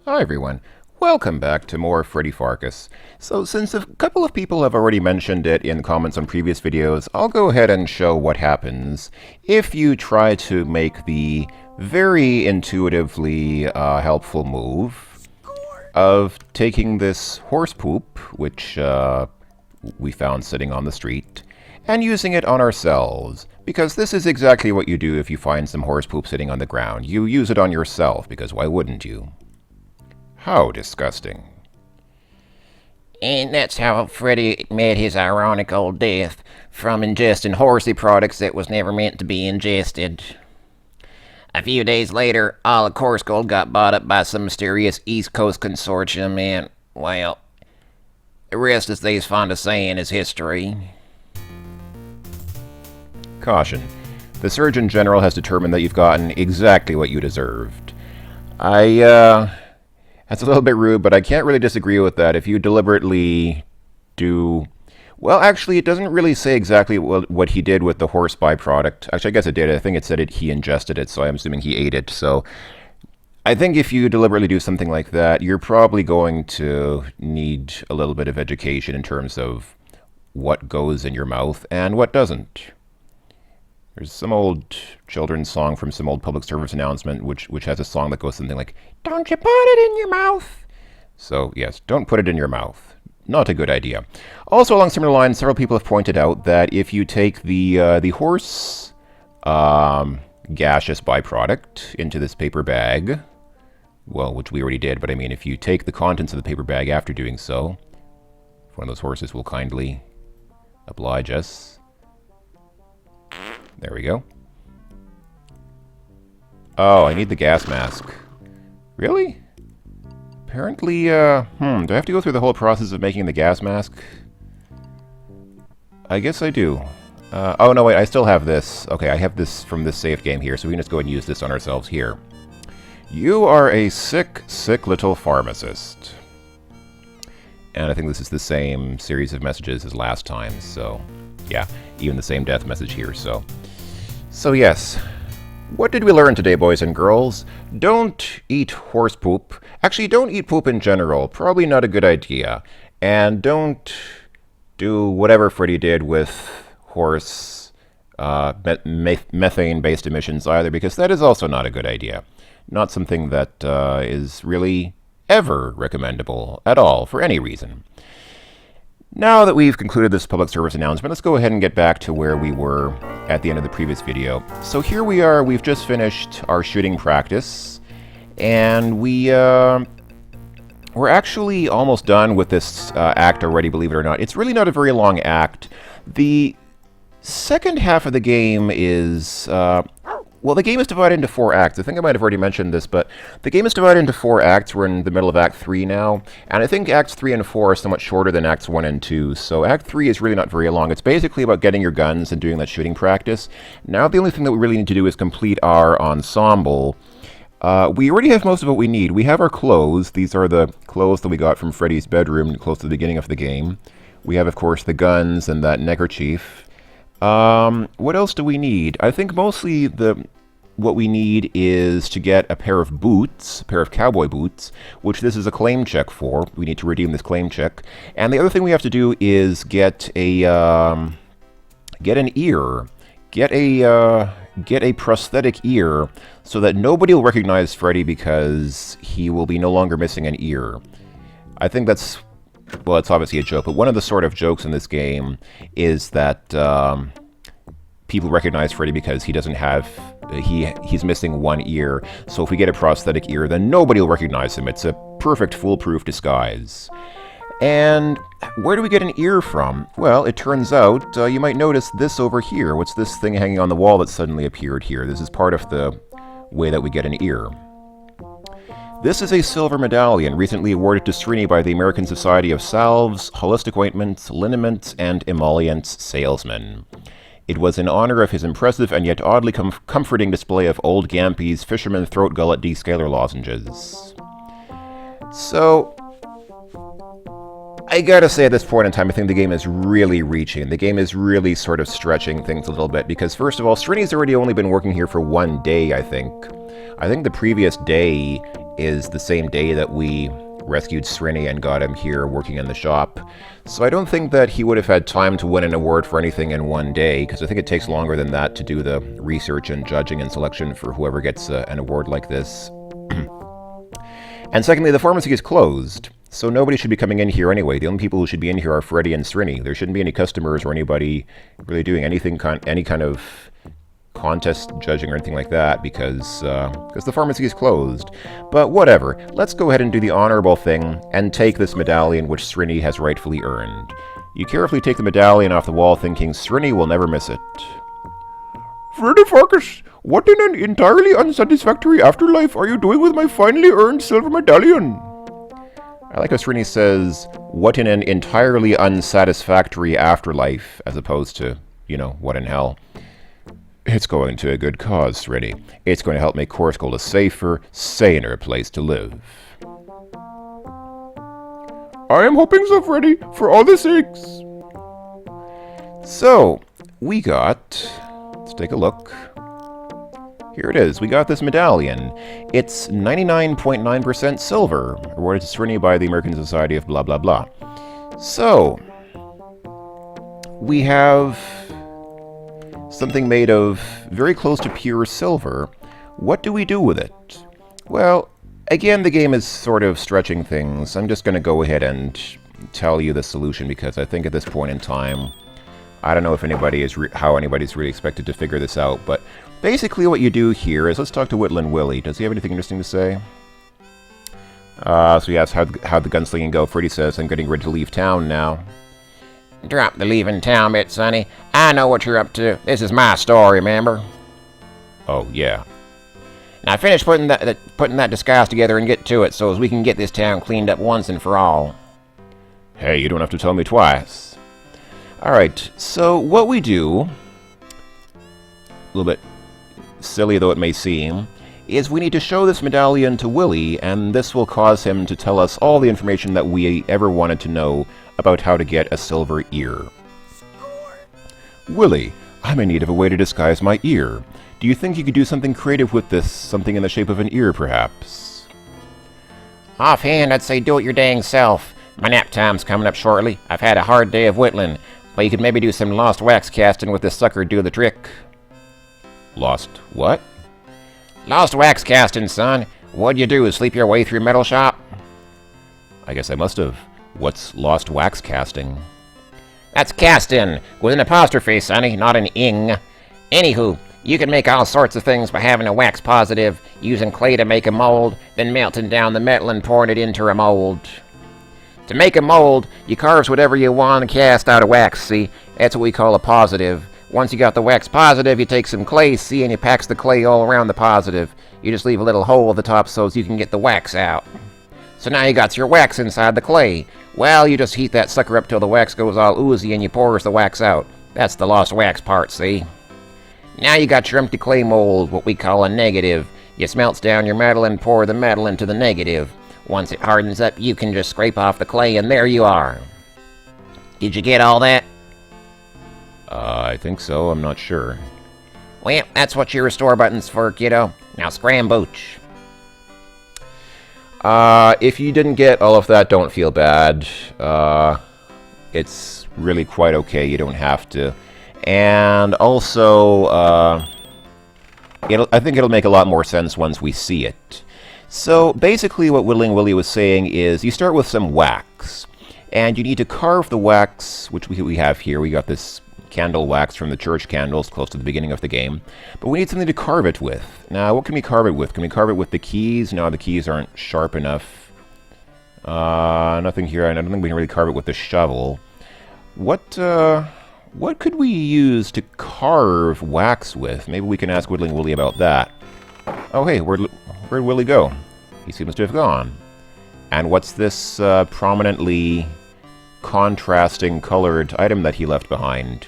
Hi everyone, welcome back to more Freddy Pharkas. So since a couple of people have already mentioned it in comments on previous videos, I'll go ahead and show what happens if you try to make the very intuitively helpful move of taking this horse poop, which we found sitting on the street, and using it on ourselves. Because this is exactly what you do if you find some horse poop sitting on the ground. You use it on yourself, because why wouldn't you? How disgusting. And that's how Freddy met his ironical death, from ingesting horsey products that was never meant to be ingested. A few days later, all of Course Gold got bought up by some mysterious East Coast consortium and, well, the rest, as they's fond of saying, is history. Caution. The Surgeon General has determined that you've gotten exactly what you deserved. That's a little bit rude, but I can't really disagree with that. If you deliberately do... Well, actually, it doesn't really say exactly what he did with the horse byproduct. Actually, I guess it did. I think it said he ingested it, so I'm assuming he ate it. So I think if you deliberately do something like that, you're probably going to need a little bit of education in terms of what goes in your mouth and what doesn't. There's some old children's song from some old public service announcement which has a song that goes something like, "Don't you put it in your mouth." So yes, don't put it in your mouth. Not a good idea. Also along similar lines, several people have pointed out that if you take the horse gaseous byproduct into this paper bag, well, which we already did, but I mean if you take the contents of the paper bag after doing so, if one of those horses will kindly oblige us. There we go. Oh, I need the gas mask. Really? Apparently, do I have to go through the whole process of making the gas mask? I guess I do. Oh, no, wait, I still have this. Okay, I have this from this save game here, so we can just go ahead and use this on ourselves here. You are a sick, sick little pharmacist. And I think this is the same series of messages as last time, so... yeah, even the same death message here, so... So yes, what did we learn today, boys and girls? Don't eat horse poop. Actually, don't eat poop in general. Probably not a good idea. And don't do whatever Freddy did with horse methane-based emissions either, because that is also not a good idea. Not something that is really ever recommendable at all, for any reason. Now that we've concluded this public service announcement, let's go ahead and get back to where we were at the end of the previous video. So here we are, we've just finished our shooting practice, and we're actually almost done with this act already, believe it or not. It's really not a very long act. The second half of the game is... well, the game is divided into 4 acts. I think I might have already mentioned this, but the game is divided into 4 acts. We're in the middle of Act 3 now, and I think Acts 3 and 4 are somewhat shorter than Acts 1 and 2, so Act 3 is really not very long. It's basically about getting your guns and doing that shooting practice. Now the only thing that we really need to do is complete our ensemble. We already have most of what we need. We have our clothes. These are the clothes that we got from Freddy's bedroom close to the beginning of the game. We have, of course, the guns and that neckerchief. What else do we need? I think mostly what we need is to get a pair of boots, a pair of cowboy boots, which this is a claim check for. We need to redeem this claim check. And the other thing we have to do is get an ear. Get a prosthetic ear so that nobody will recognize Freddy because he will be no longer missing an ear. I think that's... well, it's obviously a joke, but one of the sort of jokes in this game is that people recognize Freddy because he doesn't have... he's missing one ear. So if we get a prosthetic ear, then nobody will recognize him. It's a perfect foolproof disguise. And where do we get an ear from? Well, it turns out you might notice this over here. What's this thing hanging on the wall that suddenly appeared here? This is part of the way that we get an ear. This is a silver medallion recently awarded to Srini by the American Society of Salves, Holistic Ointments, Liniments, and Emollients salesmen. It was in honor of his impressive and yet oddly comforting display of Old Gampy's Fisherman Throat Gullet Descaler lozenges. So, I gotta say at this point in time, I think the game is really reaching. The game is really sort of stretching things a little bit, because first of all, Srini's already only been working here for 1 day, I think. I think the previous day is the same day that we rescued Srini and got him here working in the shop. So I don't think that he would have had time to win an award for anything in one day, because I think it takes longer than that to do the research and judging and selection for whoever gets an award like this. And secondly, the pharmacy is closed, so nobody should be coming in here anyway. The only people who should be in here are Freddy and Srini. There shouldn't be any customers or anybody really doing anything, any kind of contest judging or anything like that, because the pharmacy is closed. But whatever, let's go ahead and do the honorable thing and take this medallion which Srini has rightfully earned. You carefully take the medallion off the wall, thinking Srini will never miss it. Freddy Pharkas, what in an entirely unsatisfactory afterlife are you doing with my finely earned silver medallion? I like how Srini says, what in an entirely unsatisfactory afterlife, as opposed to, what in hell. It's going to a good cause, Srini. It's going to help make Course Gold a safer, saner place to live. I am hoping so, Freddy, for all the sakes. So, we got... Let's take a look. Here it is. We got this medallion. It's 99.9% silver, awarded to Srini by the American Society of blah blah blah. So, we have something made of very close to pure silver. What do we do with it? Well, again, the game is sort of stretching things. I'm just going to go ahead and tell you the solution, because I think at this point in time, I don't know if how anybody's really expected to figure this out, but basically what you do here is, let's talk to Whitland Willie. Does he have anything interesting to say? So he asks how'd the gunslinging go. Freddy says, I'm getting ready to leave town now. Drop the leaving town bit, Sonny. I know what you're up to. This is my story, remember? Oh, yeah. Now finish putting that disguise together and get to it, so as we can get this town cleaned up once and for all. Hey, you don't have to tell me twice. Alright, so what we do, a little bit silly though it may seem, is we need to show this medallion to Willie, and this will cause him to tell us all the information that we ever wanted to know about how to get a silver ear. Willie, I'm in need of a way to disguise my ear. Do you think you could do something creative with this, something in the shape of an ear, perhaps? Offhand, I'd say do it your dang self. My nap time's coming up shortly. I've had a hard day of whittling, but you could maybe do some lost wax casting with this sucker do the trick. Lost what? Lost wax casting, son. What'd you do, sleep your way through metal shop? I guess I must have. What's lost wax casting? That's casting, with an apostrophe, sonny, not an ing. Anywho, you can make all sorts of things by having a wax positive, using clay to make a mold, then melting down the metal and pouring it into a mold. To make a mold, you carve whatever you want and cast out of wax, see? That's what we call a positive. Once you got the wax positive, you take some clay, see, and you packs the clay all around the positive. You just leave a little hole at the top so you can get the wax out. So now you got your wax inside the clay. Well, you just heat that sucker up till the wax goes all oozy and you pours the wax out. That's the lost wax part, see? Now you got your empty clay mold, what we call a negative. You smelts down your metal and pour the metal into the negative. Once it hardens up, you can just scrape off the clay, and there you are. Did you get all that? I think so. I'm not sure. Well, that's what your restore button's for, kiddo. Now scrambooch. If you didn't get all of that, don't feel bad. It's really quite okay. You don't have to. And also, I think it'll make a lot more sense once we see it. So basically what Whittling Willie was saying is you start with some wax, and you need to carve the wax, which we have here. We got this candle wax from the church candles close to the beginning of the game, but we need something to carve it with. Now, what can we carve it with? Can we carve it with the keys? No, the keys aren't sharp enough. Nothing here. I don't think we can really carve it with the shovel. What could we use to carve wax with? Maybe we can ask Whittling Willie about that. Oh, hey, where'd Willie go? He seems to have gone. And what's this prominently contrasting colored item that he left behind?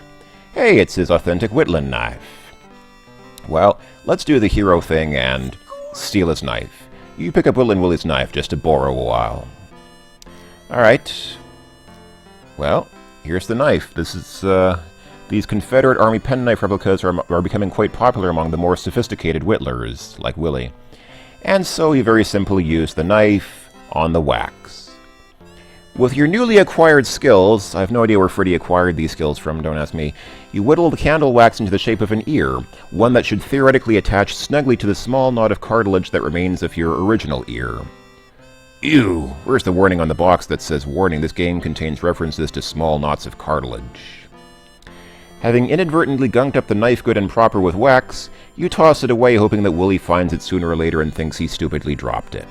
Hey, it's his authentic Whitland knife. Well, let's do the hero thing and steal his knife. You pick up Whitland Willie's knife just to borrow a while. Alright. Well, here's the knife. This is, these Confederate Army penknife replicas are becoming quite popular among the more sophisticated whittlers, like Willie. And so you very simply use the knife on the wax. With your newly acquired skills, I have no idea where Freddy acquired these skills from, don't ask me, you whittle the candle wax into the shape of an ear, one that should theoretically attach snugly to the small knot of cartilage that remains of your original ear. Ew! Where's the warning on the box that says, "Warning, this game contains references to small knots of cartilage"? Having inadvertently gunked up the knife good and proper with wax, you toss it away hoping that Willie finds it sooner or later and thinks he stupidly dropped it.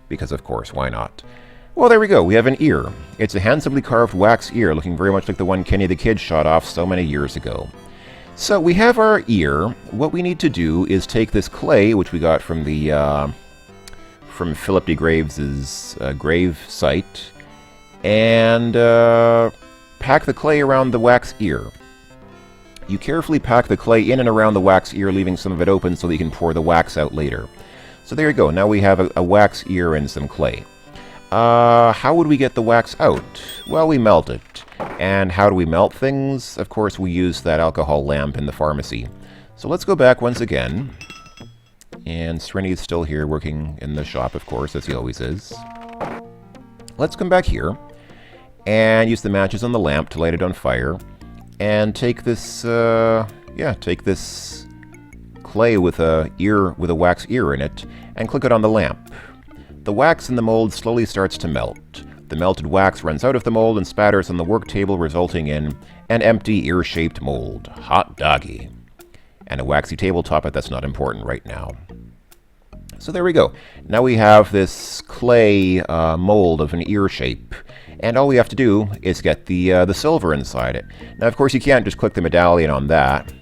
Because of course, why not? Well, there we go, we have an ear. It's a handsomely carved wax ear, looking very much like the one Kenny the Kid shot off so many years ago. So we have our ear. What we need to do is take this clay, which we got from the from Philip de Graves' grave site, and pack the clay around the wax ear. You carefully pack the clay in and around the wax ear, leaving some of it open so that you can pour the wax out later. So there you go, now we have a wax ear and some clay. How would we get the wax out? Well, we melt it. And how do we melt things? Of course, we use that alcohol lamp in the pharmacy. So let's go back once again. And Srini is still here working in the shop, of course, as he always is. Let's come back here and use the matches on the lamp to light it on fire. And take this, take this clay with a wax ear in it, and click it on the lamp. The wax in the mold slowly starts to melt. The melted wax runs out of the mold and spatters on the work table, resulting in an empty ear-shaped mold. Hot doggy. And a waxy tabletop, but that's not important right now. So there we go. Now we have this clay mold of an ear shape. And all we have to do is get the silver inside it. Now, of course, you can't just click the medallion on that.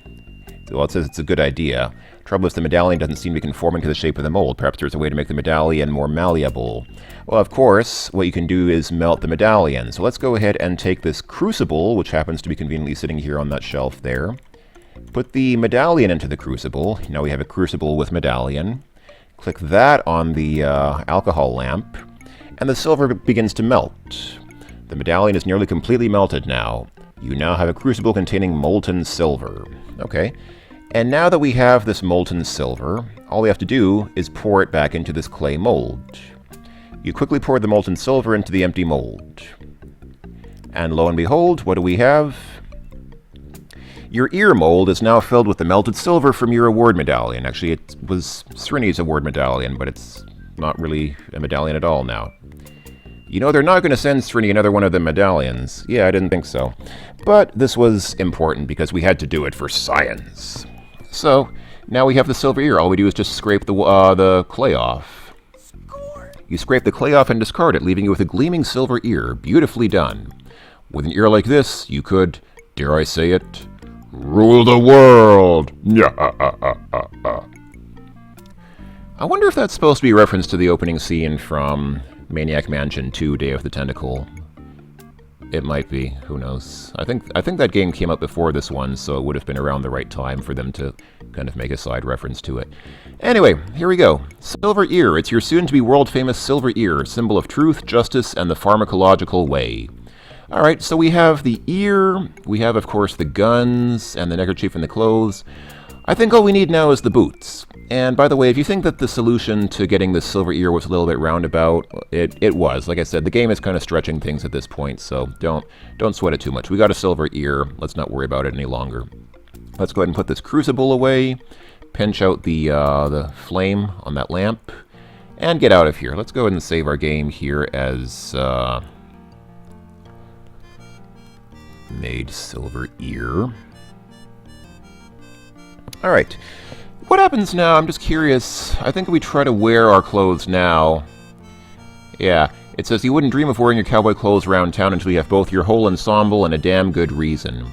Well, it says it's a good idea. Trouble is, the medallion doesn't seem to be conforming to the shape of the mold. Perhaps there's a way to make the medallion more malleable. Well, of course, what you can do is melt the medallion. So let's go ahead and take this crucible, which happens to be conveniently sitting here on that shelf there. Put the medallion into the crucible. Now we have a crucible with medallion. Click that on the alcohol lamp, and the silver begins to melt. The medallion is nearly completely melted now. You now have a crucible containing molten silver. Okay. And now that we have this molten silver, all we have to do is pour it back into this clay mold. You quickly pour the molten silver into the empty mold. And lo and behold, what do we have? Your ear mold is now filled with the melted silver from your award medallion. Actually, it was Srini's award medallion, but it's not really a medallion at all now. You know, they're not going to send Srini another one of the medallions. Yeah, I didn't think so. But this was important because we had to do it for science. So, now we have the silver ear. All we do is just scrape the clay off. You scrape the clay off and discard it, leaving you with a gleaming silver ear. Beautifully done. With an ear like this, you could, dare I say it, rule the world! I wonder if that's supposed to be a reference to the opening scene from Maniac Mansion 2, Day of the Tentacle. It might be. Who knows? I think that game came out before this one, so it would have been around the right time for them to kind of make a side reference to it. Anyway, here we go. Silver Ear. It's your soon-to-be world-famous silver ear, symbol of truth, justice, and the pharmacological way. Alright, so we have the ear, we have, of course, the guns, and the neckerchief and the clothes. I think all we need now is the boots. And by the way, if you think that the solution to getting the silver ear was a little bit roundabout, it was. Like I said, the game is kind of stretching things at this point, so don't sweat it too much. We got a silver ear. Let's not worry about it any longer. Let's go ahead and put this crucible away, pinch out the flame on that lamp, and get out of here. Let's go ahead and save our game here as made silver ear. All right. What happens now? I'm just curious. I think we try to wear our clothes now. Yeah, it says you wouldn't dream of wearing your cowboy clothes around town until you have both your whole ensemble and a damn good reason.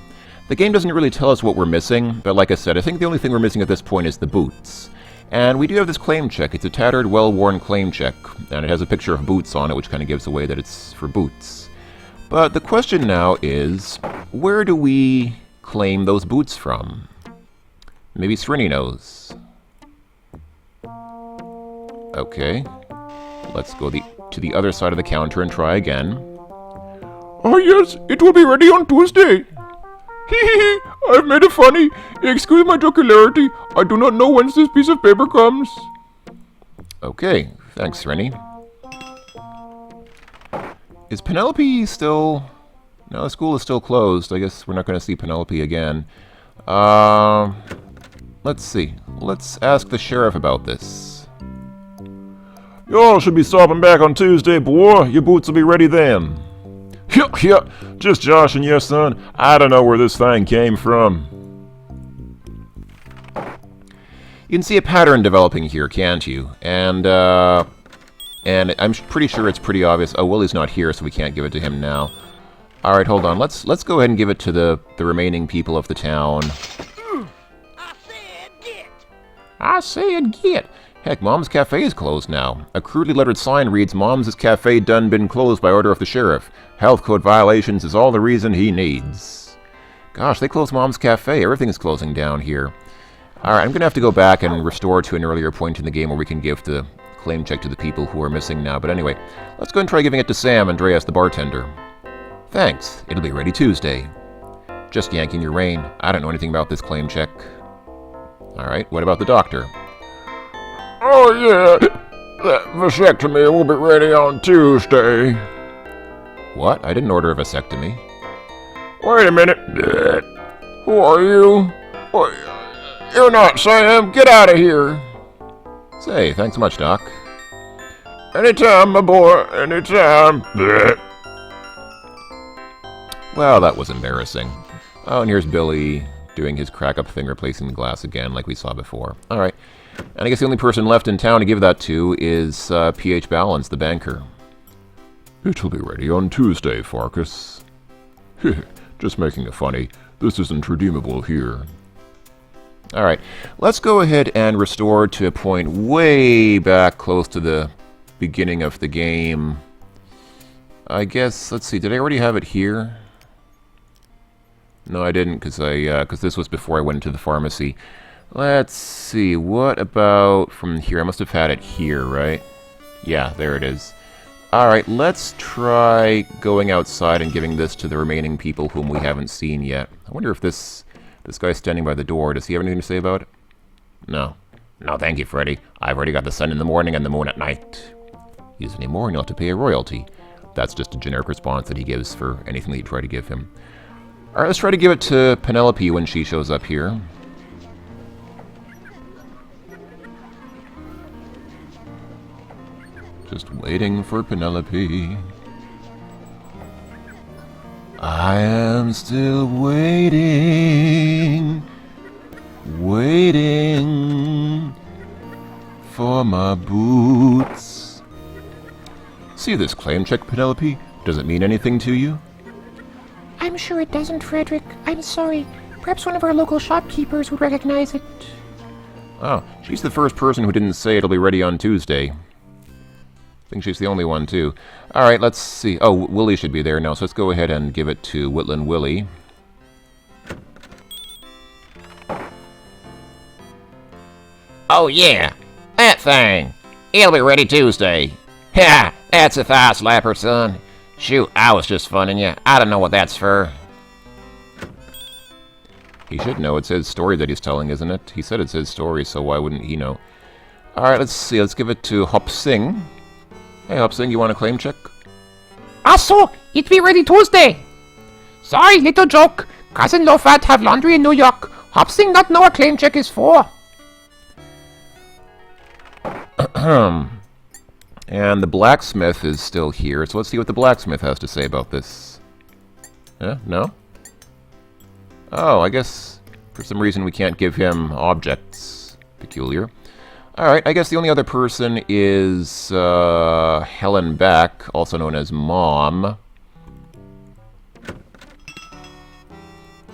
The game doesn't really tell us what we're missing, but like I said, I think the only thing we're missing at this point is the boots. And we do have this claim check. It's a tattered, well-worn claim check, and it has a picture of boots on it, which kind of gives away that it's for boots. But the question now is, where do we claim those boots from? Maybe Srini knows. Okay. Let's go to the other side of the counter and try again. Oh yes, it will be ready on Tuesday. Hee, I've made it funny. Excuse my jocularity. I do not know whence this piece of paper comes. Okay, thanks, Rennie. Is Penelope still... No, the school is still closed. I guess we're not going to see Penelope again. Let's see. Let's ask the sheriff about this. Y'all should be stopping back on Tuesday, boy. Your boots will be ready then. Yeah, just joshing you, son. I don't know where this thing came from. You can see a pattern developing here, can't you? And I'm pretty sure it's pretty obvious. Oh, Willie's not here, so we can't give it to him now. All right, hold on. Let's go ahead and give it to the remaining people of the town. I said get. Heck, Mom's Cafe is closed now. A crudely lettered sign reads, Mom's Cafe done been closed by order of the sheriff. Health code violations is all the reason he needs. Gosh, they closed Mom's Cafe. Everything is closing down here. All right, I'm going to have to go back and restore to an earlier point in the game where we can give the claim check to the people who are missing now. But anyway, let's go and try giving it to Sam Andreas, the bartender. Thanks. It'll be ready Tuesday. Just yanking your rein. I don't know anything about this claim check. All right, what about the doctor? Oh, yeah. That vasectomy will be ready on Tuesday. What? I didn't order a vasectomy. Wait a minute. Who are you? You're not Sam. Get out of here. Say, thanks so much, Doc. Anytime, my boy. Anytime. Well, that was embarrassing. Oh, and here's Billy doing his crack-up thing, replacing the glass again, like we saw before. All right. And I guess the only person left in town to give that to is P.H. Balance, the banker. It'll be ready on Tuesday, Pharkas. Just making it funny. This isn't redeemable here. All right. Let's go ahead and restore to a point way back close to the beginning of the game. I guess, let's see, did I already have it here? No, I didn't, because this was before I went into the pharmacy. Let's see, what about from here? I must have had it here, right? Yeah, there it is. Alright, let's try going outside and giving this to the remaining people whom we haven't seen yet. I wonder if this guy standing by the door, does he have anything to say about it? No. No, thank you, Freddy. I've already got the sun in the morning and the moon at night. Use any more and you'll have to pay a royalty. That's just a generic response that he gives for anything that you try to give him. Alright, let's try to give it to Penelope when she shows up here. Just waiting for Penelope. I am still waiting, waiting for my boots. See this claim check, Penelope? Does it mean anything to you? I'm sure it doesn't, Frederick. I'm sorry. Perhaps one of our local shopkeepers would recognize it. Oh, she's the first person who didn't say it'll be ready on Tuesday. I think she's the only one, too. Alright, let's see. Oh, Willie should be there now, so let's go ahead and give it to Whitland Willie. Oh, yeah. That thing. It'll be ready Tuesday. Ha! That's a thigh slapper, son. Shoot, I was just funning you. I don't know what that's for. He should know. It's his story that he's telling, isn't it? He said it's his story, so why wouldn't he know? Alright, let's see. Let's give it to Hop Sing. Hey, Hop Sing, you want a claim check? So, it be ready Tuesday. Sorry, little joke. Cousin Lofat have laundry in New York. Hopsing not know what claim check is for. And the blacksmith is still here, so let's see what the blacksmith has to say about this. No? Oh, I guess for some reason we can't give him objects. Peculiar. Alright, I guess the only other person is Helen Beck, also known as Mom.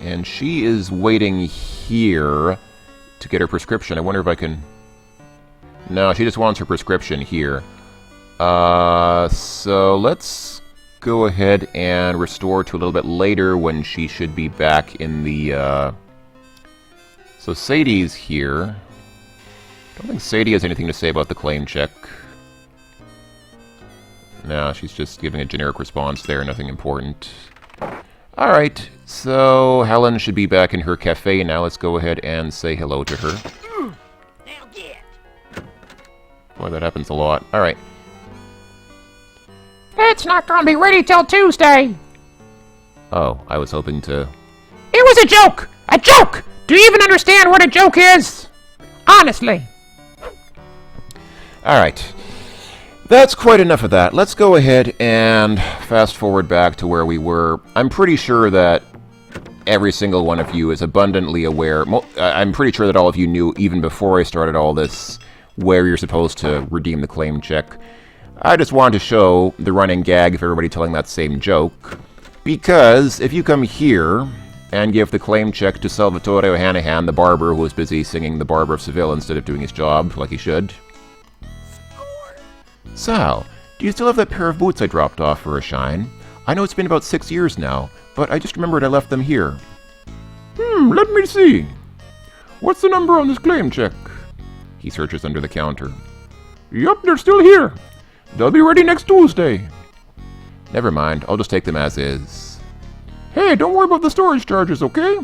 And she is waiting here to get her prescription. I wonder if I can... No, she just wants her prescription here. So let's go ahead and restore to a little bit later when she should be back in the... So Sadie's here. I don't think Sadie has anything to say about the claim check. No, she's just giving a generic response there, nothing important. Alright, so Helen should be back in her cafe now. Let's go ahead and say hello to her. Now get. Boy, Boy, that happens a lot. Alright. It's not gonna be ready till Tuesday. Oh, I was hoping to... It was a joke! A joke! Do you even understand what a joke is? Honestly. Alright. That's quite enough of that. Let's go ahead and fast forward back to where we were. I'm pretty sure that every single one of you is abundantly aware. I'm pretty sure that all of you knew, even before I started all this, where you're supposed to redeem the claim check. I just wanted to show the running gag of everybody telling that same joke. Because if you come here and give the claim check to Salvatore O'Hanahan, the barber who was busy singing The Barber of Seville instead of doing his job like he should. Sal, do you still have that pair of boots I dropped off for a shine? I know it's been about 6 years now, but I just remembered I left them here. Let me see. What's the number on this claim check? He searches under the counter. Yup, they're still here. They'll be ready next Tuesday. Never mind, I'll just take them as is. Hey, don't worry about the storage charges, okay?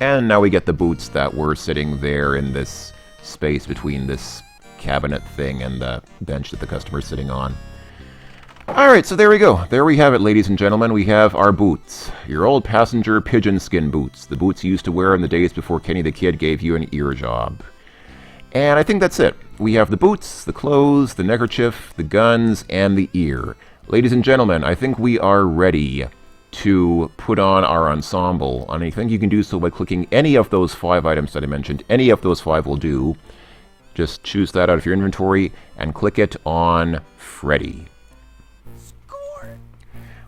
And now we get the boots that were sitting there in this space between this cabinet thing and the bench that the customer's sitting on. Alright, so there we go. There we have it, ladies and gentlemen. We have our boots. Your old passenger pigeon skin boots. The boots you used to wear in the days before Kenny the Kid gave you an ear job. And I think that's it. We have the boots, the clothes, the neckerchief, the guns, and the ear. Ladies and gentlemen, I think we are ready to put on our ensemble. And I think you can do so by clicking any of those 5 items that I mentioned. Any of those 5 will do. Just choose that out of your inventory and click it on Freddy.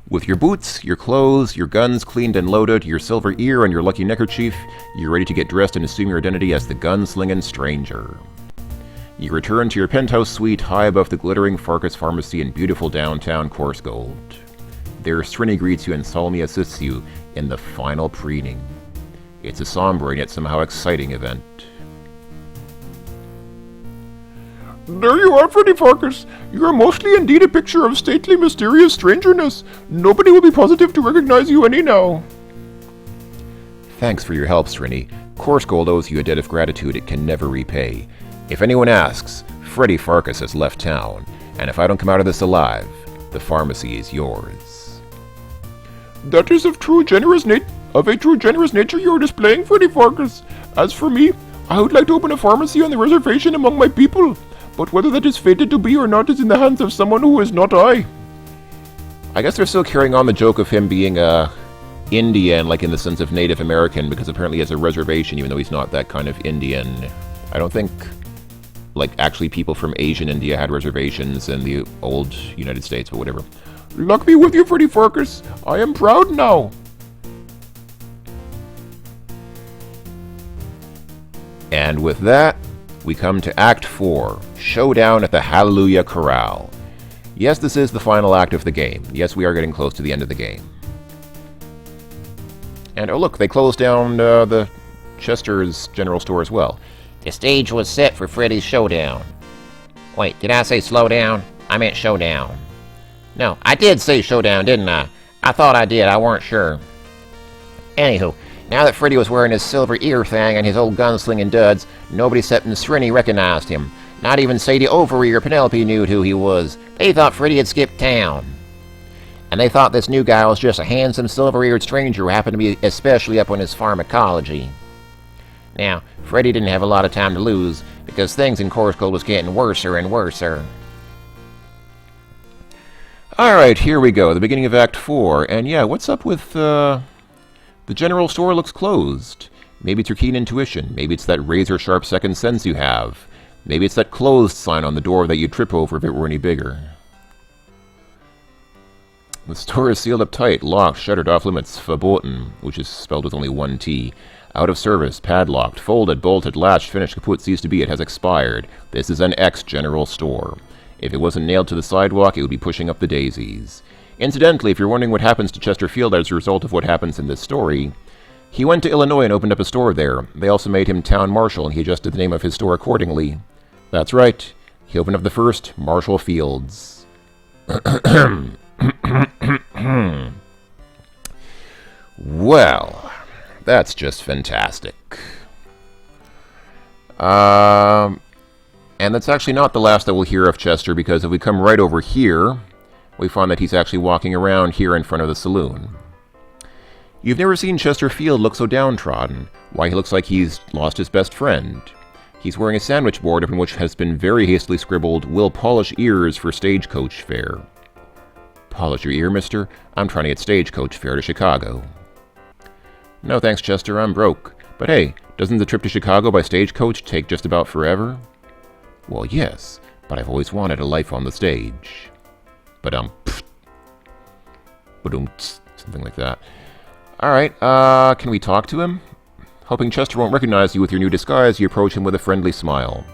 With your boots, your clothes, your guns cleaned and loaded, your silver ear, and your lucky neckerchief, you're ready to get dressed and assume your identity as the gunslinging stranger. You return to your penthouse suite high above the glittering Pharkas pharmacy in beautiful downtown Corsgold. There, Srini greets you and solemnly assists you in the final preening. It's a somber and yet somehow exciting event. There you are, Freddy Pharkas. You are mostly indeed a picture of stately, mysterious strangerness. Nobody will be positive to recognize you any now. Thanks for your help, Srini. Corsgold owes you a debt of gratitude it can never repay. If anyone asks, Freddy Pharkas has left town, and if I don't come out of this alive, the pharmacy is yours. That is of a true generous nature you are displaying, Freddy Pharkas. As for me, I would like to open a pharmacy on the reservation among my people. But whether that is fated to be or not is in the hands of someone who is not I. I guess they're still carrying on the joke of him being Indian, like in the sense of Native American, because apparently he has a reservation, even though he's not that kind of Indian. I don't think, like, actually people from Asian India had reservations in the old United States, but whatever. Luck be with you, Freddy Pharkas. I am proud now. And with that, we come to Act 4, Showdown at the Hallelujah Corral. Yes, this is the final act of the game. Yes, we are getting close to the end of the game. And oh look, they closed down the Chester's general store as well. The stage was set for Freddy's showdown. Wait, did I say slow down? I meant showdown. No, I did say showdown, didn't I? I thought I did, I weren't sure. Anywho, now that Freddy was wearing his silver ear thing and his old gunslinging duds, nobody except Srini recognized him. Not even Sadie Overy or Penelope knew who he was. They thought Freddy had skipped town. And they thought this new guy was just a handsome silver-eared stranger who happened to be especially up on his pharmacology. Now, Freddy didn't have a lot of time to lose, because things in Corsgold was getting worser and worser. Alright, here we go, the beginning of Act 4. And yeah, what's up with, the general store looks closed. Maybe it's your keen intuition. Maybe it's that razor-sharp second sense you have. Maybe it's that closed sign on the door that you'd trip over if it were any bigger. The store is sealed up tight, locked, shuttered, off limits, verboten, which is spelled with only one T. Out of service, padlocked, folded, bolted, latched, finished, kaput, ceased to be. It has expired. This is an ex-general store. If it wasn't nailed to the sidewalk, it would be pushing up the daisies. Incidentally, if you're wondering what happens to Chester Field as a result of what happens in this story, he went to Illinois and opened up a store there. They also made him town marshal, and he adjusted the name of his store accordingly. That's right. He opened up the first Marshall Fields. Well, that's just fantastic. And that's actually not the last that we'll hear of Chester, because if we come right over here, we find that he's actually walking around here in front of the saloon. You've never seen Chester Field look so downtrodden. Why, he looks like he's lost his best friend. He's wearing a sandwich board upon which has been very hastily scribbled, "Will polish ears for stagecoach fare." Polish your ear, mister? I'm trying to get stagecoach fare to Chicago. No thanks, Chester, I'm broke. But hey, doesn't the trip to Chicago by stagecoach take just about forever? Well, yes, but I've always wanted a life on the stage. Something like that. Alright, can we talk to him? Hoping Chester won't recognize you with your new disguise, you approach him with a friendly smile.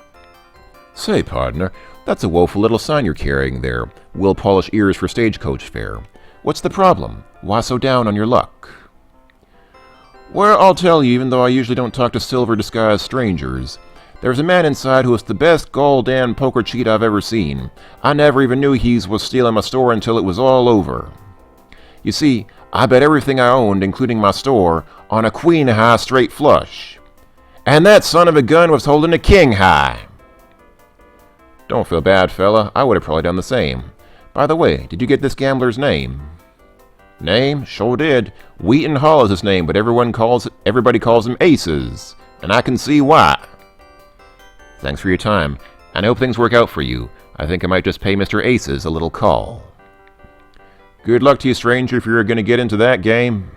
Say, partner, that's a woeful little sign you're carrying there. Will polish ears for stagecoach fare. What's the problem? Why so down on your luck? Well, I'll tell you, even though I usually don't talk to silver-disguised strangers. There's a man inside who is the best gol-dan poker cheat I've ever seen. I never even knew he was stealing my store until it was all over. You see, I bet everything I owned, including my store, on a queen high straight flush. And that son of a gun was holding a king high. Don't feel bad, fella. I would have probably done the same. By the way, did you get this gambler's name? Name? Sure did. Wheaton Hall is his name, but everybody calls him Aces. And I can see why. Thanks for your time, and I hope things work out for you. I think I might just pay Mr. Aces a little call. Good luck to you, stranger, if you're going to get into that game.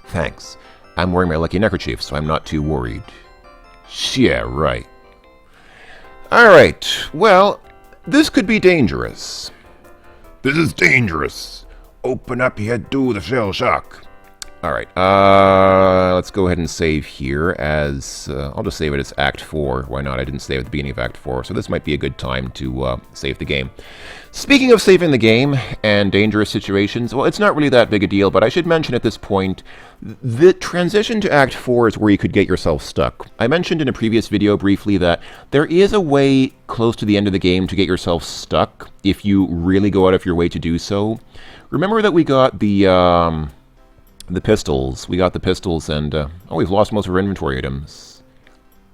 Thanks. I'm wearing my lucky neckerchief, so I'm not too worried. Yeah, right. Alright, well, this could be dangerous. This is dangerous. Open up your head to the shell shock. Alright, let's go ahead and save here as, I'll just save it as Act 4. Why not? I didn't save at the beginning of Act 4, so this might be a good time to save the game. Speaking of saving the game and dangerous situations, well, it's not really that big a deal, but I should mention at this point, the transition to Act 4 is where you could get yourself stuck. I mentioned in a previous video briefly that there is a way close to the end of the game to get yourself stuck if you really go out of your way to do so. Remember that we got the pistols. We got the pistols, and we've lost most of our inventory items.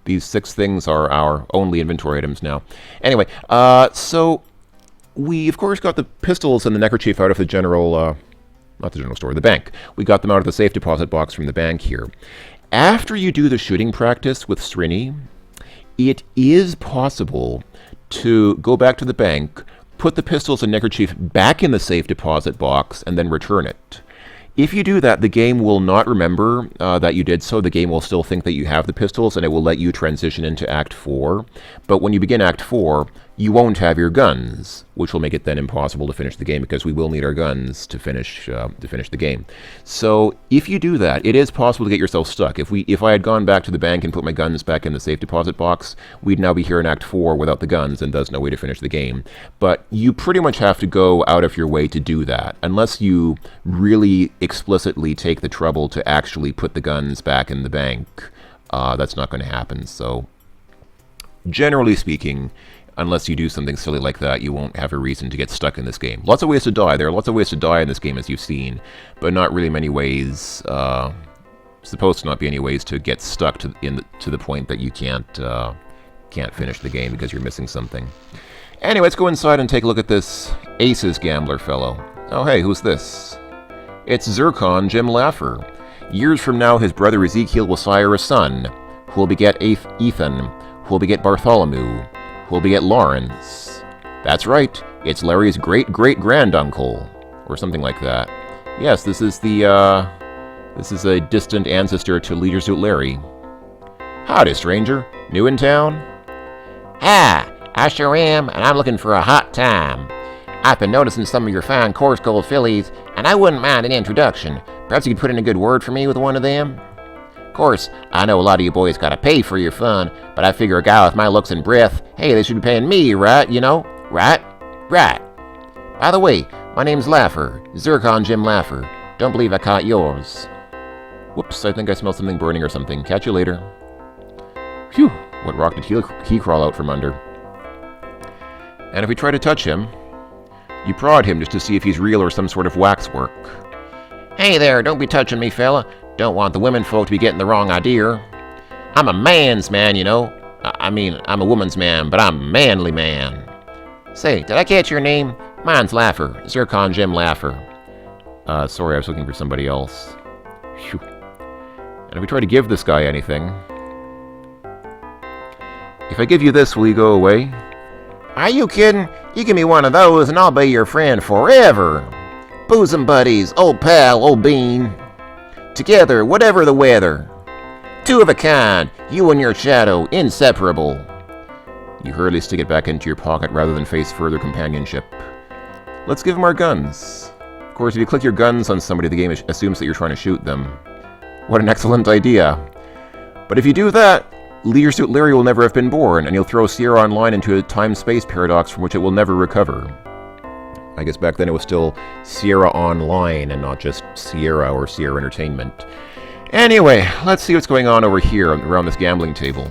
These 6 things are our only inventory items now. Anyway, so we, of course, got the pistols and the neckerchief out of the general, not the general store, the bank. We got them out of the safe deposit box from the bank here. After you do the shooting practice with Srini, it is possible to go back to the bank, put the pistols and neckerchief back in the safe deposit box, and then return it. If you do that, the game will not remember that you did so. The game will still think that you have the pistols, and it will let you transition into Act 4. But when you begin Act 4, you won't have your guns, which will make it then impossible to finish the game, because we will need our guns to finish the game. So if you do that, it is possible to get yourself stuck. If I had gone back to the bank and put my guns back in the safe deposit box, we'd now be here in Act 4 without the guns, and thus no way to finish the game. But you pretty much have to go out of your way to do that, unless you really explicitly take the trouble to actually put the guns back in the bank. That's not going to happen. So generally speaking, unless you do something silly like that, you won't have a reason to get stuck in this game. Lots of ways to die. There are lots of ways to die in this game, as you've seen, but not really many ways, supposed to not be any ways to get stuck to the point that you can't finish the game because you're missing something. Anyway, let's go inside and take a look at this Aces gambler fellow. Oh hey, who's this? It's Zircon Jim Laffer. Years from now, his brother Ezekiel will sire a son, who will beget Ethan, who will beget Bartholomew, who will beget Lawrence. That's right, it's Larry's great-great-granduncle, or something like that. Yes, this is a distant ancestor to Leader Suit Larry. Howdy, stranger. New in town? Hi, I sure am, and I'm looking for a hot time. I've been noticing some of your fine coarse gold fillies, and I wouldn't mind an introduction. Perhaps you could put in a good word for me with one of them? Of course, I know a lot of you boys gotta pay for your fun, but I figure a guy with my looks and breath, hey, they should be paying me, right, you know? Right? Right. By the way, my name's Laffer, Zircon Jim Laffer. Don't believe I caught yours. Whoops, I think I smelled something burning or something. Catch you later. Phew, what rock did he crawl out from under? And if we try to touch him, you prod him just to see if he's real or some sort of waxwork. Hey there, don't be touching me, fella. Don't want the women folk to be getting the wrong idea. I'm a man's man, you know. I mean, I'm a woman's man, but I'm a manly man. Say, did I catch your name? Mine's Laffer. Zircon Jim Laffer. Sorry, I was looking for somebody else. Phew. And if we try to give this guy anything... If I give you this, will you go away? Are you kidding? You give me one of those and I'll be your friend forever. Bosom buddies, old pal, old bean. Together, whatever the weather. Two of a kind, you and your shadow, inseparable. You hurriedly stick it back into your pocket rather than face further companionship. Let's give him our guns. Of course, if you click your guns on somebody, the game assumes that you're trying to shoot them. What an excellent idea. But if you do that, Leisure Suit Larry will never have been born, and you'll throw Sierra Online into a time-space paradox from which it will never recover. I guess back then it was still Sierra Online and not just Sierra or Sierra Entertainment. Anyway, let's see what's going on over here around this gambling table.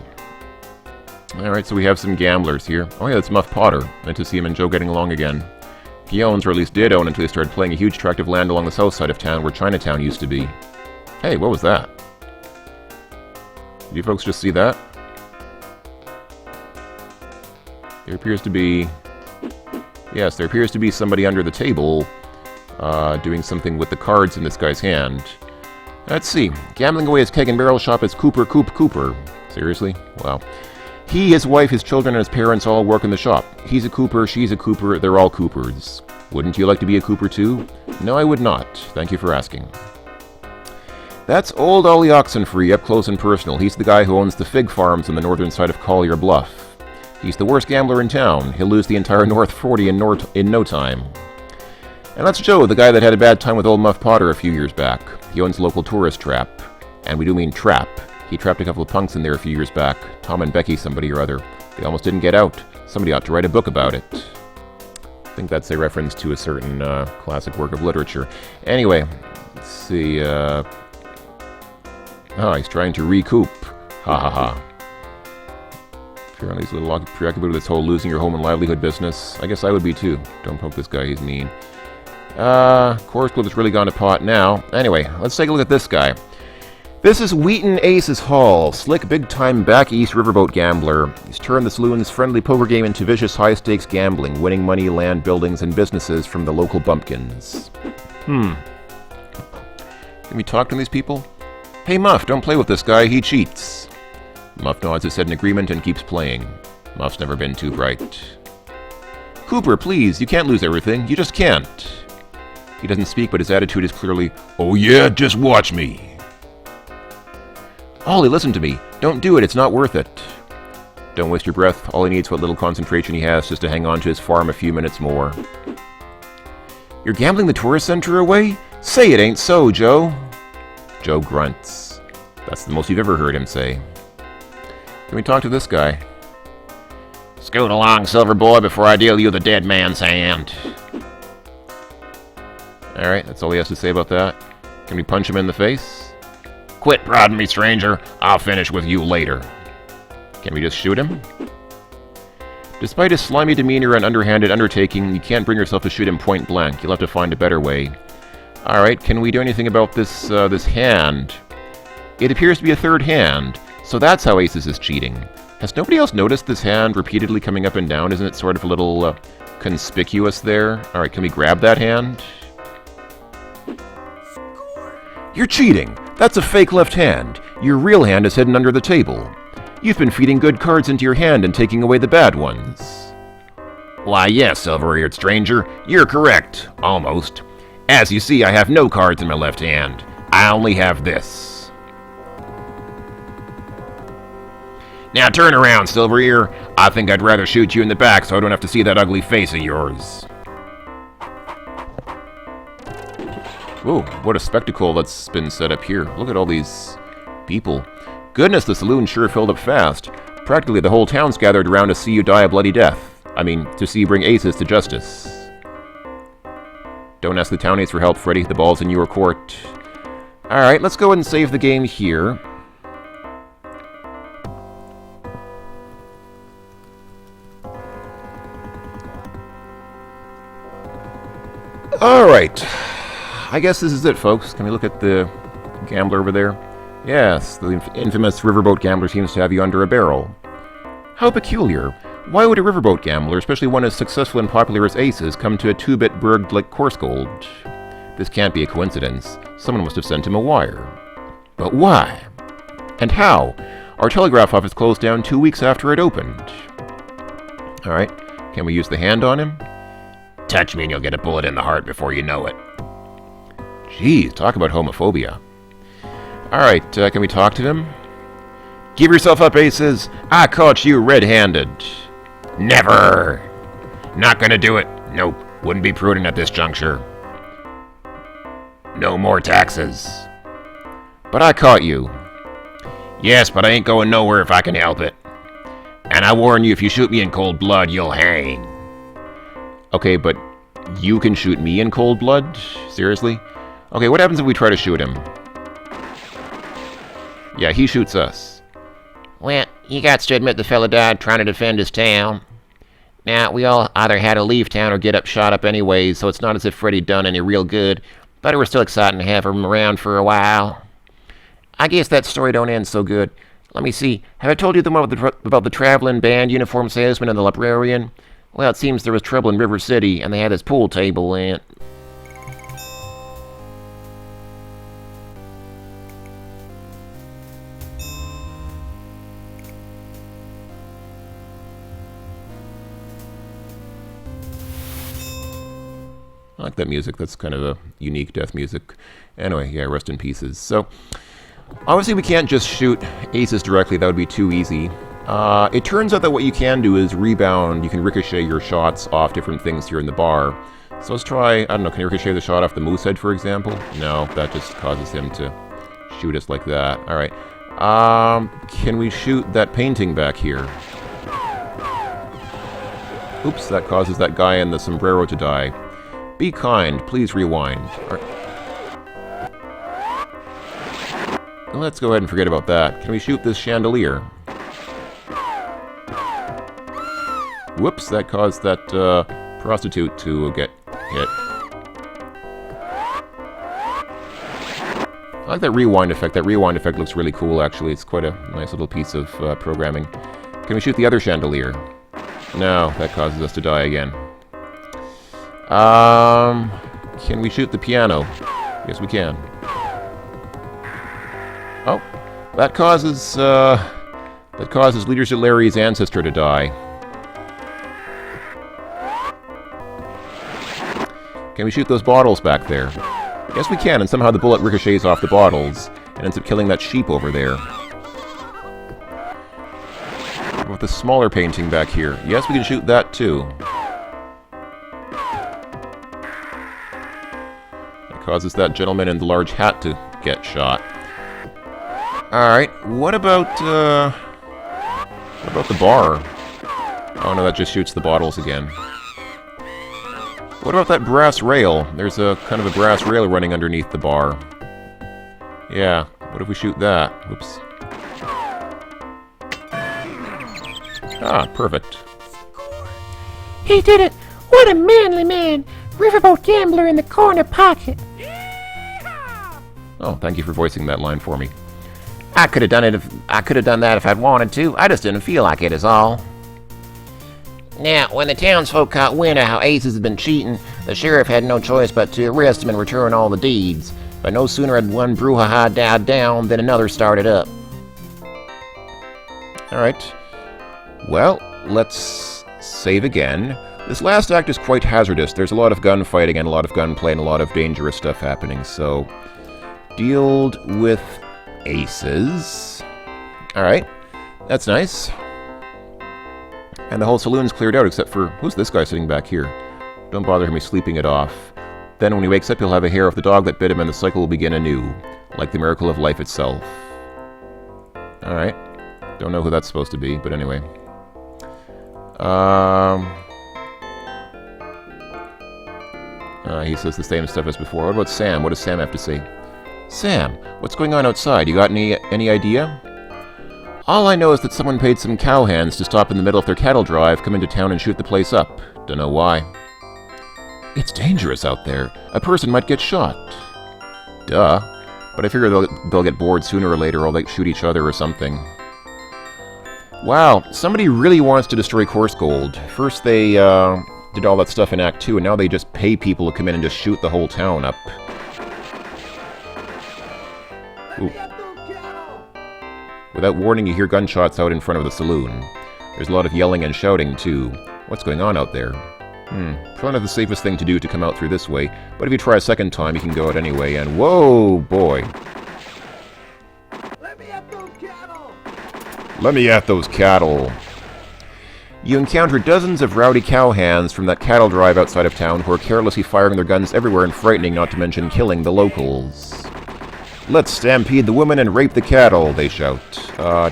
Alright, so we have some gamblers here. Oh yeah, that's Muff Potter. Nice to see him and Joe getting along again. He owns, or at least did own until he started playing a huge tract of land along the south side of town where Chinatown used to be. Hey, what was that? Did you folks just see that? There appears to be... Yes, there appears to be somebody under the table doing something with the cards in this guy's hand. Let's see. Gambling away his keg and barrel shop is Cooper. Seriously? Wow. He, his wife, his children, and his parents all work in the shop. He's a Cooper, she's a Cooper, they're all Coopers. Wouldn't you like to be a Cooper too? No, I would not. Thank you for asking. That's old Ollie Oxenfree, up close and personal. He's the guy who owns the fig farms on the northern side of Collier Bluff. He's the worst gambler in town. He'll lose the entire North 40 in no time. And that's Joe, the guy that had a bad time with old Muff Potter a few years back. He owns a local tourist trap. And we do mean trap. He trapped a couple of punks in there a few years back. Tom and Becky somebody or other. They almost didn't get out. Somebody ought to write a book about it. I think that's a reference to a certain classic work of literature. Anyway, let's see. He's trying to recoup. Ha ha ha. Apparently he's a little preoccupied with this whole losing your home and livelihood business. I guess I would be too. Don't poke this guy, he's mean. Course Club has really gone to pot now. Anyway, let's take a look at this guy. This is Wheaton Aces Hall, slick big-time back east riverboat gambler. He's turned the saloon's friendly poker game into vicious high-stakes gambling, winning money, land, buildings, and businesses from the local bumpkins. Can we talk to these people? Hey Muff, don't play with this guy, he cheats. Muff nods his head in agreement and keeps playing. Muff's never been too bright. Cooper, please, you can't lose everything, you just can't. He doesn't speak, but his attitude is clearly, oh yeah, just watch me. Ollie, listen to me. Don't do it, it's not worth it. Don't waste your breath. Ollie needs what little concentration he has just to hang on to his farm a few minutes more. You're gambling the tourist center away? Say it ain't so, Joe. Joe grunts. That's the most you've ever heard him say. Can we talk to this guy? Scoot along, silver boy, before I deal you the dead man's hand. Alright, that's all he has to say about that. Can we punch him in the face? Quit prodding me, stranger. I'll finish with you later. Can we just shoot him? Despite his slimy demeanor and underhanded undertaking, you can't bring yourself to shoot him point blank. You'll have to find a better way. Alright, can we do anything about this hand? It appears to be a third hand, so that's how Aces is cheating. Has nobody else noticed this hand repeatedly coming up and down? Isn't it sort of a little conspicuous there? Alright, can we grab that hand? You're cheating! That's a fake left hand. Your real hand is hidden under the table. You've been feeding good cards into your hand and taking away the bad ones. Why, yes, silver-eared stranger, you're correct. Almost. As you see, I have no cards in my left hand. I only have this. Now turn around, Silver-Ear. I think I'd rather shoot you in the back so I don't have to see that ugly face of yours. Whoa, what a spectacle that's been set up here. Look at all these people. Goodness, the saloon sure filled up fast. Practically the whole town's gathered around to see you die a bloody death. I mean, to see you bring Aces to justice. Don't ask the townies for help, Freddy. The ball's in your court. Alright, let's go ahead and save the game here. Alright. I guess this is it, folks. Can we look at the gambler over there? Yes, the infamous riverboat gambler seems to have you under a barrel. How peculiar. Why would a riverboat gambler, especially one as successful and popular as Aces, come to a two-bit burg like Coursegold? This can't be a coincidence. Someone must have sent him a wire. But why? And how? Our telegraph office closed down 2 weeks after it opened. Alright, can we use the hand on him? Touch me and you'll get a bullet in the heart before you know it. Jeez, talk about homophobia. Alright, can we talk to him? Give yourself up, Aces! I caught you red-handed! Never! Not gonna do it. Nope, wouldn't be prudent at this juncture. No more taxes. But I caught you. Yes, but I ain't going nowhere if I can help it. And I warn you, if you shoot me in cold blood, you'll hang. Okay, but you can shoot me in cold blood? Seriously? Okay, what happens if we try to shoot him? Yeah, he shoots us. Well, you got to admit the fella died trying to defend his town. Now, we all either had to leave town or get shot up anyways, so it's not as if Freddy done any real good, but it was still exciting to have him around for a while. I guess that story don't end so good. Let me see. Have I told you the one about the traveling band uniform salesman and the librarian? Well, it seems there was trouble in River City, and they had this pool table and... I like that music. That's kind of a unique death music. Anyway, yeah, rest in pieces. So, obviously we can't just shoot Aces directly. That would be too easy. It turns out that what you can do is rebound. You can ricochet your shots off different things here in the bar. So let's try, I don't know, can you ricochet the shot off the moose head, for example? No, that just causes him to shoot us like that. Alright. Can we shoot that painting back here? Oops, that causes that guy in the sombrero to die. Be kind, please rewind. Let's go ahead and forget about that. Can we shoot this chandelier? Whoops, that caused that prostitute to get hit. I like that rewind effect. That rewind effect looks really cool, actually. It's quite a nice little piece of programming. Can we shoot the other chandelier? No, that causes us to die again. Can we shoot the piano? Yes, we can. Oh, that causes Leadership Larry's ancestor to die. Can we shoot those bottles back there? Yes, we can, and somehow the bullet ricochets off the bottles and ends up killing that sheep over there. What about the smaller painting back here? Yes, we can shoot that too. That causes that gentleman in the large hat to get shot. Alright, what about the bar? Oh no, that just shoots the bottles again. What about that brass rail? There's a kind of a brass rail running underneath the bar. Yeah, what if we shoot that? Whoops. Ah, perfect. He did it! What a manly man! Riverboat gambler in the corner pocket. Oh, thank you for voicing that line for me. I could have done that if I'd wanted to. I just didn't feel like it is all. Now, when the townsfolk caught wind of how Aces had been cheating, the sheriff had no choice but to arrest him and return all the deeds. But no sooner had one brouhaha died down than another started up. Alright. Well, let's save again. This last act is quite hazardous. There's a lot of gunfighting and a lot of gunplay and a lot of dangerous stuff happening, so... deal with Aces. Alright. That's nice. And the whole saloon's cleared out, except for... who's this guy sitting back here? Don't bother him, he's sleeping it off. Then when he wakes up, he'll have a hair of the dog that bit him, and the cycle will begin anew. Like the miracle of life itself. Alright. Don't know who that's supposed to be, but anyway. He says the same stuff as before. What about Sam? What does Sam have to say? Sam, what's going on outside? You got any idea? All I know is that someone paid some cowhands to stop in the middle of their cattle drive, come into town and shoot the place up. Dunno why. It's dangerous out there. A person might get shot. Duh. But I figure they'll get bored sooner or later, or they'll shoot each other or something. Wow, somebody really wants to destroy Course Gold. First they did all that stuff in Act 2, and now they just pay people to come in and just shoot the whole town up. Ooh. Without warning, you hear gunshots out in front of the saloon. There's a lot of yelling and shouting, too. What's going on out there? Probably not the safest thing to do to come out through this way, but if you try a second time, you can go out anyway, and whoa, boy. Let me at those cattle! Let me at those cattle. You encounter dozens of rowdy cowhands from that cattle drive outside of town who are carelessly firing their guns everywhere and frightening, not to mention killing the locals. Let's stampede the women and rape the cattle, they shout.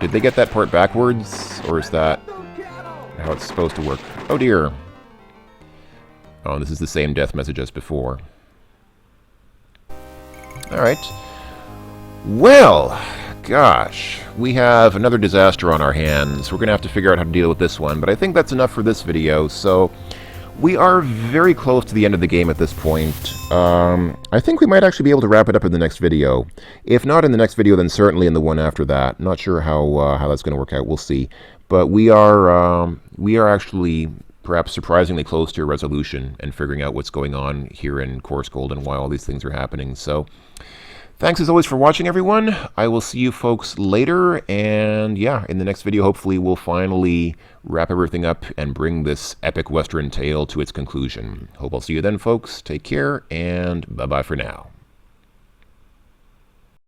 Did they get that part backwards? Or is that how it's supposed to work? Oh dear. Oh, this is the same death message as before. Alright. Well, gosh. We have another disaster on our hands. We're going to have to figure out how to deal with this one, but I think that's enough for this video, so we are very close to the end of the game at this point. I think we might actually be able to wrap it up in the next video. If not in the next video, then certainly in the one after that. Not sure how that's going to work out. We'll see. But we are actually perhaps surprisingly close to a resolution and figuring out what's going on here in Course Gold and why all these things are happening. So, thanks as always for watching, everyone. I will see you folks later, and yeah, in the next video, hopefully we'll finally wrap everything up and bring this epic Western tale to its conclusion. Hope I'll see you then, folks. Take care, and bye-bye for now.